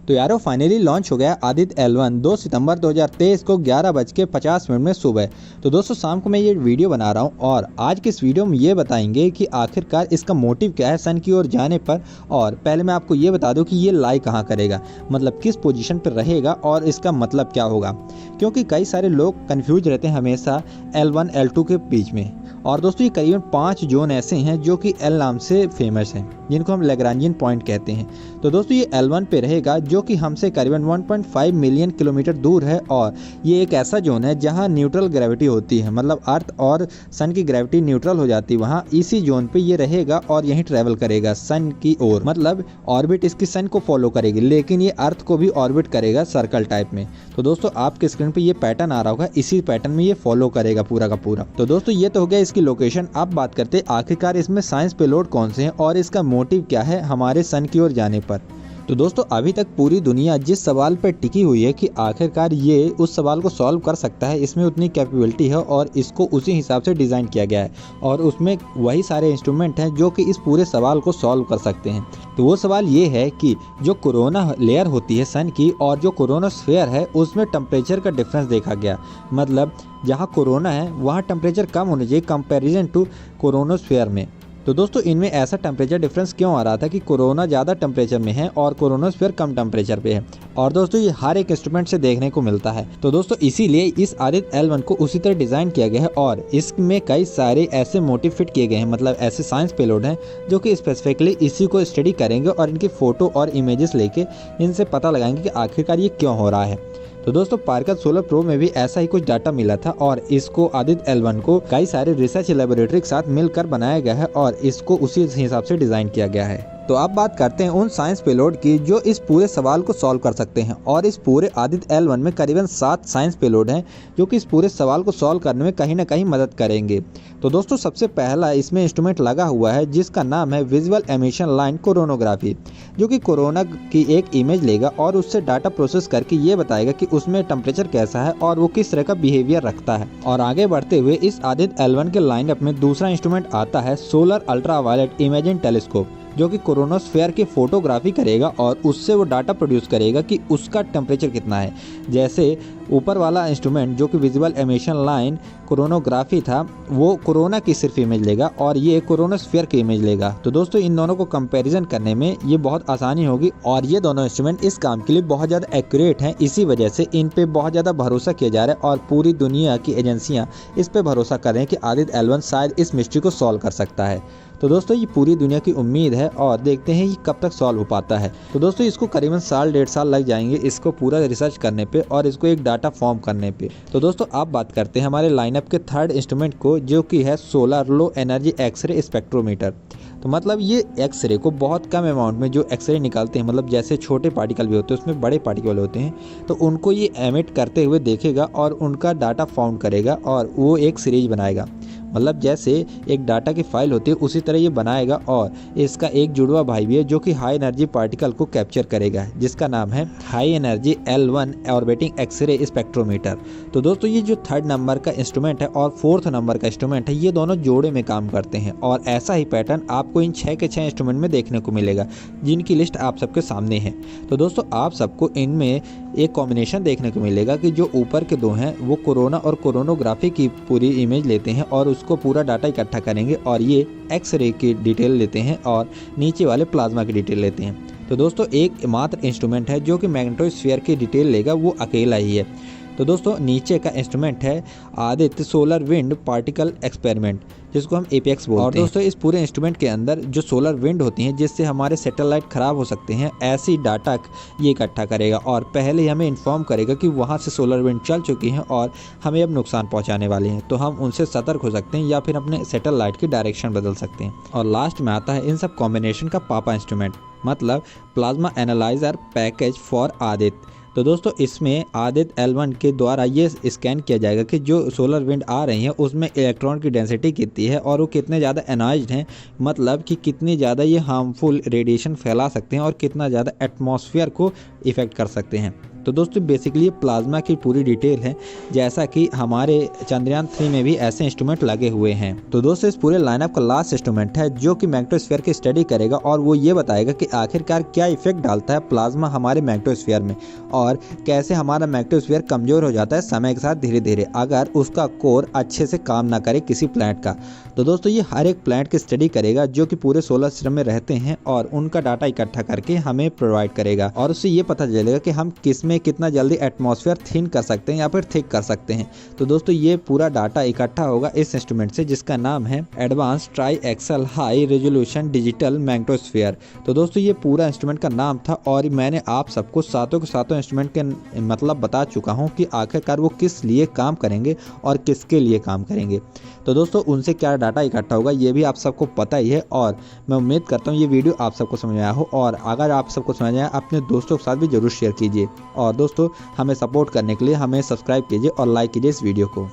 तो यारो finally launch हो गया आदित्य L1 2 सितंबर 2023 को 11:50 में सुबह। तो दोस्तों शाम को मैं ये वीडियो बना रहा हूँ और आज के इस वीडियो में ये बताएंगे कि आखिरकार इसका मोटिव क्या है सन की ओर जाने पर। और पहले मैं आपको ये बता दूं कि ये लाई कहाँ करेगा, मतलब किस पोजीशन पर रहेगा और इसका मतलब क्या होगा, क्योंकि कई सारे लोग कन्फ्यूज रहते हैं हमेशा L1 L2 के बीच में। और दोस्तों ये करीबन 5 जोन ऐसे हैं जो कि L नाम से फेमस हैं, जिनको हम लैग्रांजियन पॉइंट कहते हैं। तो दोस्तों ये L1 पे रहेगा जो कि हमसे करीबन 1.5 मिलियन किलोमीटर दूर है और ये एक ऐसा जोन है जहां न्यूट्रल ग्रेविटी होती है, मतलब अर्थ और सन की ग्रेविटी न्यूट्रल हो जाती है वहां। इसी जोन पे ये रहेगा और यहीं ट्रेवल करेगा सन की ओर, मतलब ऑर्बिट इसकी सन को फॉलो करेगी, लेकिन ये अर्थ को भी ऑर्बिट करेगा सर्कल टाइप में। तो दोस्तों आपके स्क्रीन पे ये पैटर्न आ रहा होगा, इसी पैटर्न में ये फॉलो करेगा पूरा का पूरा। तो दोस्तों ये तो हो गया इसकी लोकेशन। अब बात करते हैं आखिरकार इसमें साइंस पेलोड कौन से हैं और इसका मोटिव क्या है हमारे सन की ओर जाने पर। तो दोस्तों अभी तक पूरी दुनिया जिस सवाल पर टिकी हुई है कि आखिरकार ये उस सवाल को सॉल्व कर सकता है, इसमें उतनी कैपेबिलिटी है और इसको उसी हिसाब से डिज़ाइन किया गया है और उसमें वही सारे इंस्ट्रूमेंट हैं जो कि इस पूरे सवाल को सॉल्व कर सकते हैं। तो वो सवाल ये है कि जो कोरोना लेयर होती है सन की और जो कोरोनोस्फेयर है उसमें टेम्परेचर का डिफरेंस देखा गया, मतलब जहाँ कोरोना है वहाँ टेम्परेचर कम होना चाहिए कंपैरिजन टू कोरोनोस्फेयर में। तो दोस्तों इनमें ऐसा टेम्परेचर डिफरेंस क्यों आ रहा था कि कोरोना ज़्यादा टेम्परेचर में है और कोरोनोस्फेयर कम टेम्परेचर पे है, और दोस्तों ये हर एक इंस्ट्रूमेंट से देखने को मिलता है। तो दोस्तों इसीलिए इस आदित्य L1 को उसी तरह डिज़ाइन किया गया है और इसमें कई सारे ऐसे मोटिव फिट किए गए हैं, मतलब ऐसे साइंस पेलोड हैं जो कि स्पेसिफिकली इसी को स्टडी करेंगे और इनकी फ़ोटो और इमेजेस लेके इनसे पता लगाएंगे कि आखिरकार ये क्यों हो रहा है। तो दोस्तों पार्कर सोलर प्रो में भी ऐसा ही कुछ डाटा मिला था और इसको आदित्य L1 को कई सारे रिसर्च लेबोरेटरी के साथ मिलकर बनाया गया है और इसको उसी हिसाब से डिज़ाइन किया गया है। तो अब बात करते हैं उन साइंस पेलोड की जो इस पूरे सवाल को सॉल्व कर सकते हैं, और इस पूरे आदित्य L1 में करीबन 7 साइंस पेलोड हैं जो कि इस पूरे सवाल को सॉल्व करने में कहीं ना कहीं मदद करेंगे। तो दोस्तों सबसे पहला इसमें इंस्ट्रूमेंट लगा हुआ है जिसका नाम है विजुअल एमिशन लाइन कोरोनोग्राफी, जो कि कोरोना की एक इमेज लेगा और उससे डाटा प्रोसेस करके ये बताएगा कि उसमें टेम्परेचर कैसा है और वो किस तरह का बिहेवियर रखता है। और आगे बढ़ते हुए इस आदित्य L1 के लाइनअप में दूसरा इंस्ट्रूमेंट आता है सोलर अल्ट्रावायलेट इमेजिंग टेलीस्कोप, जो कि कोरोनोस्फेयर की फोटोग्राफी करेगा और उससे वो डाटा प्रोड्यूस करेगा कि उसका टेम्परेचर कितना है। जैसे ऊपर वाला इंस्ट्रूमेंट जो कि विजुअल एमिशन लाइन कोरोनोग्राफी था वो कोरोना की सिर्फ इमेज लेगा और ये कोरोनोस्फेयर की इमेज लेगा। तो दोस्तों इन दोनों को कंपैरिजन करने में ये बहुत आसानी होगी और ये दोनों इंस्ट्रूमेंट इस काम के लिए बहुत ज़्यादा एक्यूरेट हैं, इसी वजह से इन पे बहुत ज़्यादा भरोसा किया जा रहा है और पूरी दुनिया की एजेंसियाँ इस पे भरोसा कर रहे हैं कि आदित्य L1 शायद इस मिस्ट्री को सॉल्व कर सकता है। तो दोस्तों ये पूरी दुनिया की उम्मीद है और देखते हैं ये कब तक सॉल्व हो पाता है। तो दोस्तों इसको करीबन साल 1.5 साल लग जाएंगे इसको पूरा रिसर्च करने पे और इसको एक डाटा फॉर्म करने पे। तो दोस्तों आप बात करते हैं हमारे लाइनअप के थर्ड इंस्ट्रूमेंट को, जो कि है solar low energy X ray spectrometer. तो मतलब ये एक्सरे को बहुत कम अमाउंट में जो एक्सरे निकालते हैं, मतलब जैसे छोटे पार्टिकल भी होते हैं उसमें बड़े पार्टिकल होते हैं, तो उनको ये एमिट करते हुए देखेगा और उनका डाटा फाउंड करेगा और वो एक सीरीज बनाएगा, मतलब जैसे एक डाटा की फाइल होती है उसी तरह ये बनाएगा। और इसका एक जुड़वा भाई भी है जो कि हाई एनर्जी पार्टिकल को कैप्चर करेगा, जिसका नाम है high energy L1 orbiting X ray spectrometer. तो दोस्तों ये जो थर्ड नंबर का इंस्ट्रूमेंट है और फोर्थ नंबर का इंस्ट्रूमेंट है, ये दोनों जोड़े में काम करते हैं और ऐसा ही पैटर्न आपको इन 6 के 6 इंस्ट्रूमेंट में देखने को मिलेगा, जिनकी लिस्ट आप सबके सामने है। तो दोस्तों आप सबको इनमें एक कॉम्बिनेशन देखने को मिलेगा कि जो ऊपर के 2 हैं वो कोरोना और कोरोनोग्राफी की पूरी इमेज लेते हैं और उसको पूरा डाटा इकट्ठा करेंगे, और ये एक्सरे की डिटेल लेते हैं और नीचे वाले प्लाज्मा की डिटेल लेते हैं। तो दोस्तों एक मात्र इंस्ट्रूमेंट है जो कि मैग्नेटोस्फीयर की डिटेल लेगा, वो अकेला ही है। तो दोस्तों नीचे का इंस्ट्रूमेंट है Aditya solar wind particle experiment, जिसको हम APEX बोलते हैं। और दोस्तों इस पूरे इंस्ट्रूमेंट के अंदर जो सोलर विंड होती हैं जिससे हमारे सैटेलाइट ख़राब हो सकते हैं, ऐसी डाटा ये इकट्ठा करेगा और पहले हमें इन्फॉर्म करेगा कि वहाँ से सोलर विंड चल चुकी हैं और हमें अब नुकसान पहुँचाने वाले हैं, तो हम उनसे सतर्क हो सकते हैं या फिर अपने सैटेलाइट की डायरेक्शन बदल सकते हैं। और लास्ट में आता है इन सब कॉम्बिनेशन का पापा इंस्ट्रूमेंट, मतलब plasma analyser package for Aditya. तो दोस्तों इसमें आदित्य L1 के द्वारा ये स्कैन किया जाएगा कि जो सोलर विंड आ रही हैं उसमें इलेक्ट्रॉन की डेंसिटी कितनी है और वो कितने ज़्यादा एनाइज्ड हैं, मतलब कि कितनी ज़्यादा ये हार्मफुल रेडिएशन फैला सकते हैं और कितना ज़्यादा एटमॉस्फेयर को इफ़ेक्ट कर सकते हैं। तो दोस्तों बेसिकली ये प्लाज्मा की पूरी डिटेल है, जैसा कि हमारे चंद्रयान 3 में भी ऐसे इंस्ट्रूमेंट लगे हुए हैं। तो दोस्तों इस पूरे लाइनअप का लास्ट इंस्ट्रूमेंट है जो कि मैग्नेटोस्फीयर की स्टडी करेगा और वो ये बताएगा कि आखिरकार क्या इफेक्ट डालता है प्लाज्मा हमारे मैग्नेटोस्फीयर में और कैसे हमारा मैग्नेटोस्फीयर कमजोर हो जाता है समय के साथ धीरे धीरे अगर उसका कोर अच्छे से काम ना करे किसी प्लैनेट का। तो दोस्तों ये हर एक प्लैनेट की स्टडी करेगा जो कि पूरे सोलर सिस्टम में रहते हैं और उनका डाटा इकट्ठा करके हमें प्रोवाइड करेगा और उससे ये पता चलेगा कि हम किस में कितना जल्दी एटमॉस्फेयर थिन कर सकते हैं या फिर थिक कर सकते हैं। तो दोस्तों ये पूरा डाटा इकट्ठा होगा इस इंस्ट्रूमेंट से जिसका नाम है advance tri axle high resolution digital magnetosphere. तो दोस्तों ये पूरा इंस्ट्रूमेंट का नाम था और मैंने आप सबको सातों के सातों इंस्ट्रूमेंट के मतलब बता चुका हूँ कि आखिरकार वो किस लिए काम करेंगे और किसके लिए काम करेंगे। तो दोस्तों उनसे क्या डाटा इकट्ठा होगा ये भी आप सबको पता ही है और मैं उम्मीद करता हूँ ये वीडियो आप सबको समझ में आया हो और अगर आप सबको समझ आया अपने दोस्तों के साथ भी जरूर शेयर कीजिए और दोस्तों हमें सपोर्ट करने के लिए हमें सब्सक्राइब कीजिए और लाइक कीजिए इस वीडियो को।